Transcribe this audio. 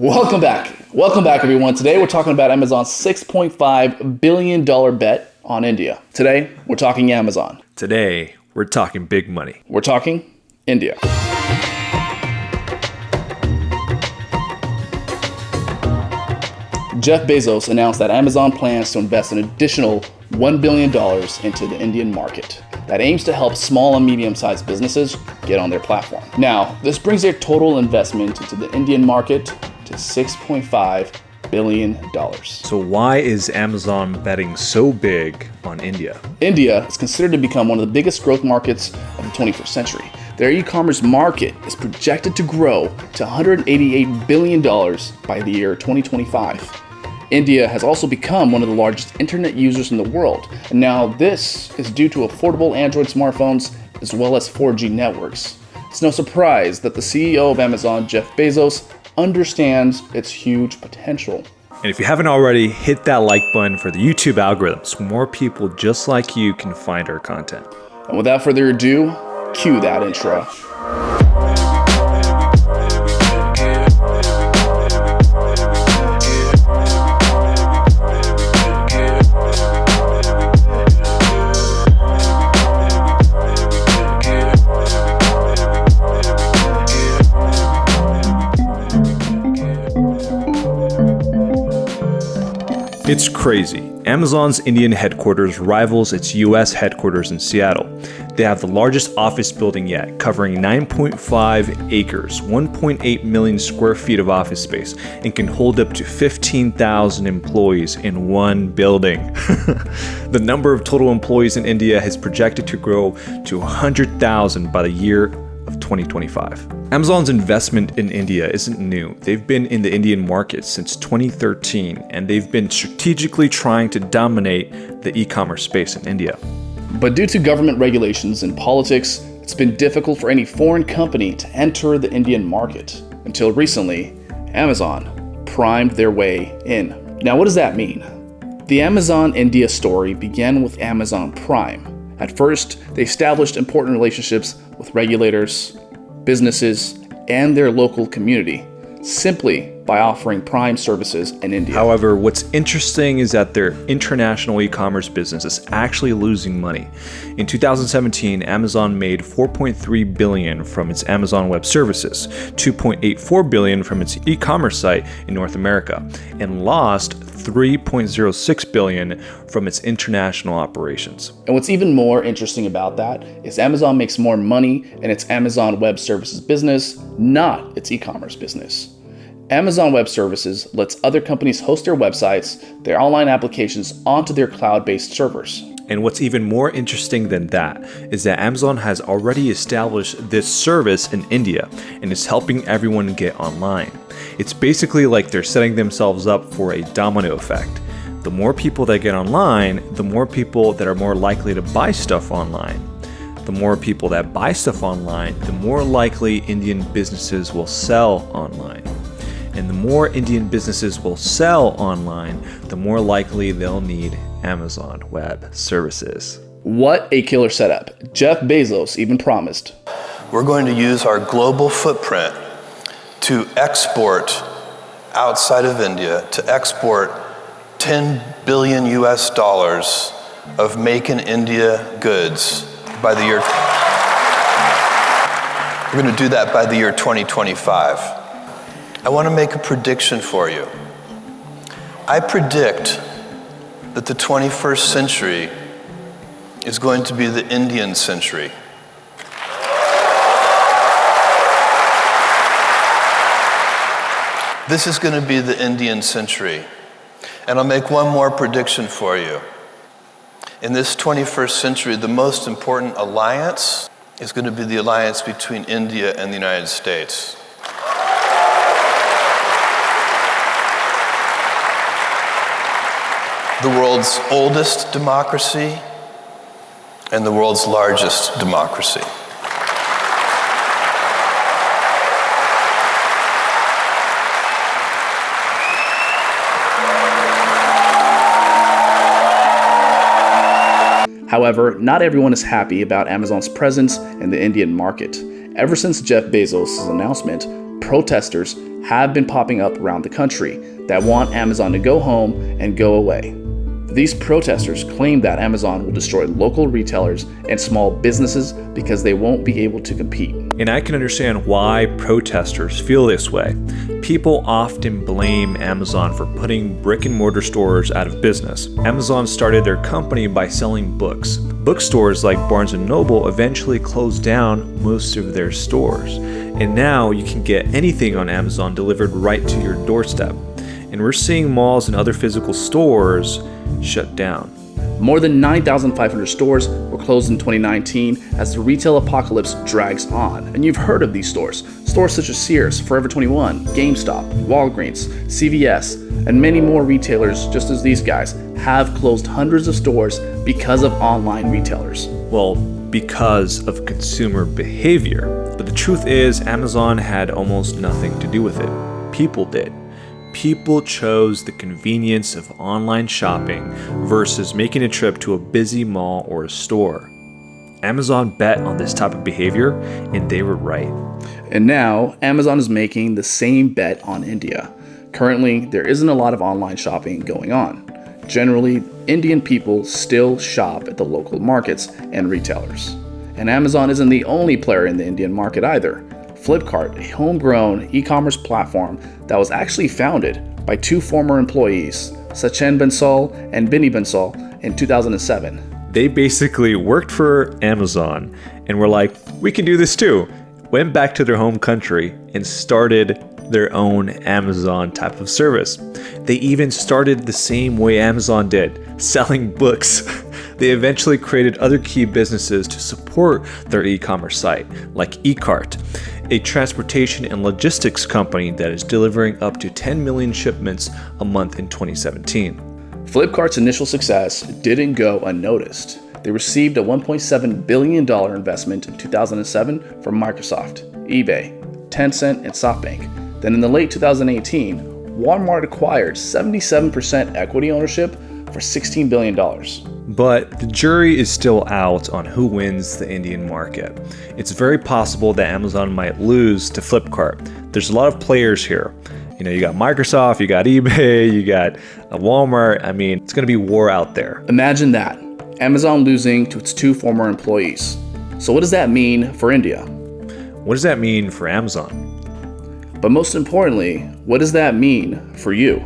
Welcome back. Welcome back, everyone. Today we're talking about Amazon's $6.5 billion bet on India. Today we're talking Amazon. Today we're talking big money. We're talking India. Jeff Bezos announced that Amazon plans to invest an additional $1 billion into the Indian market that aims to help small and medium-sized businesses get on their platform. Now, this brings their total investment into the Indian market to $6.5 billion. So why is Amazon betting so big on India? India is considered to become one of the biggest growth markets of the 21st century. Their e-commerce market is projected to grow to $188 billion by the year 2025. India has also become one of the largest internet users in the world, and now this is due to affordable Android smartphones as well as 4G networks. It's no surprise that the CEO of Amazon, Jeff Bezos, understands its huge potential. And if you haven't already, hit that like button for the YouTube algorithm so more people just like you can find our content. And without further ado, cue that intro. It's crazy. Amazon's Indian headquarters rivals its US headquarters in Seattle. They have the largest office building yet, covering 9.5 acres, 1.8 million square feet of office space, and can hold up to 15,000 employees in one building. The number of total employees in India is projected to grow to 100,000 by the year of 2025. Amazon's investment in India isn't new. They've been in the Indian market since 2013, and they've been strategically trying to dominate the e-commerce space in India. But due to government regulations and politics, it's been difficult for any foreign company to enter the Indian market. Until recently, Amazon primed their way in. Now, what does that mean? The Amazon India story began with Amazon Prime. At first, they established important relationships with regulators, businesses, and their local community, simply by offering Prime services in India. However, what's interesting is that their international e-commerce business is actually losing money. In 2017, Amazon made $4.3 billion from its Amazon Web Services, $2.84 billion from its e-commerce site in North America, and lost $3.06 billion from its international operations. And what's even more interesting about that is Amazon makes more money in its Amazon Web Services business, not its e-commerce business. Amazon Web Services lets other companies host their websites, their online applications onto their cloud-based servers. And what's even more interesting than that is that Amazon has already established this service in India and is helping everyone get online. It's basically like they're setting themselves up for a domino effect. The more people that get online, the more people that are more likely to buy stuff online. The more people that buy stuff online, the more likely Indian businesses will sell online. And the more Indian businesses will sell online, the more likely they'll need Amazon Web Services. What a killer setup. Jeff Bezos even promised, "We're going to use our global footprint to export outside of India, to export 10 billion US dollars of Make in India goods by the year. We're going to do that by the year 2025. I want to make a prediction for you. I predict that the 21st century is going to be the Indian century. This is going to be the Indian century. And I'll make one more prediction for you. In this 21st century, the most important alliance is going to be the alliance between India and the United States. The world's oldest democracy and the world's largest democracy. However, not everyone is happy about Amazon's presence in the Indian market. Ever since Jeff Bezos' announcement, protesters have been popping up around the country that want Amazon to go home and go away. These protesters claim that Amazon will destroy local retailers and small businesses because they won't be able to compete. And I can understand why protesters feel this way. People often blame Amazon for putting brick and mortar stores out of business. Amazon started their company by selling books. Bookstores like Barnes & Noble eventually closed down most of their stores. And now you can get anything on Amazon delivered right to your doorstep. And we're seeing malls and other physical stores shut down. More than 9,500 stores were closed in 2019 as the retail apocalypse drags on. And you've heard of these stores. Stores such as Sears, Forever 21, GameStop, Walgreens, CVS, and many more retailers just as these guys have closed hundreds of stores because of online retailers. Well, because of consumer behavior. But the truth is, Amazon had almost nothing to do with it. People did. People chose the convenience of online shopping versus making a trip to a busy mall or a store. Amazon bet on this type of behavior, and they were right. And now, Amazon is making the same bet on India. Currently, there isn't a lot of online shopping going on. Generally, Indian people still shop at the local markets and retailers. And Amazon isn't the only player in the Indian market either. Flipkart, a homegrown e-commerce platform that was actually founded by two former employees, Sachin Bansal and Binny Bansal, in 2007. They basically worked for Amazon and were like, we can do this too. Went back to their home country and started their own Amazon type of service. They even started the same way Amazon did, selling books. They eventually created other key businesses to support their e-commerce site, like eCart, a transportation and logistics company that is delivering up to 10 million shipments a month in 2017. Flipkart's initial success didn't go unnoticed. They received a $1.7 billion investment in 2007 from Microsoft, eBay, Tencent, and SoftBank. Then in the late 2018, Walmart acquired 77% equity ownership for $16 billion. But the jury is still out on who wins the Indian market. It's very possible that Amazon might lose to Flipkart. There's a lot of players here. You got Microsoft, you got eBay, you got Walmart. I mean, it's going to be war out there. Imagine that. Amazon losing to its two former employees. So what does that mean for India? What does that mean for Amazon? But most importantly, what does that mean for you?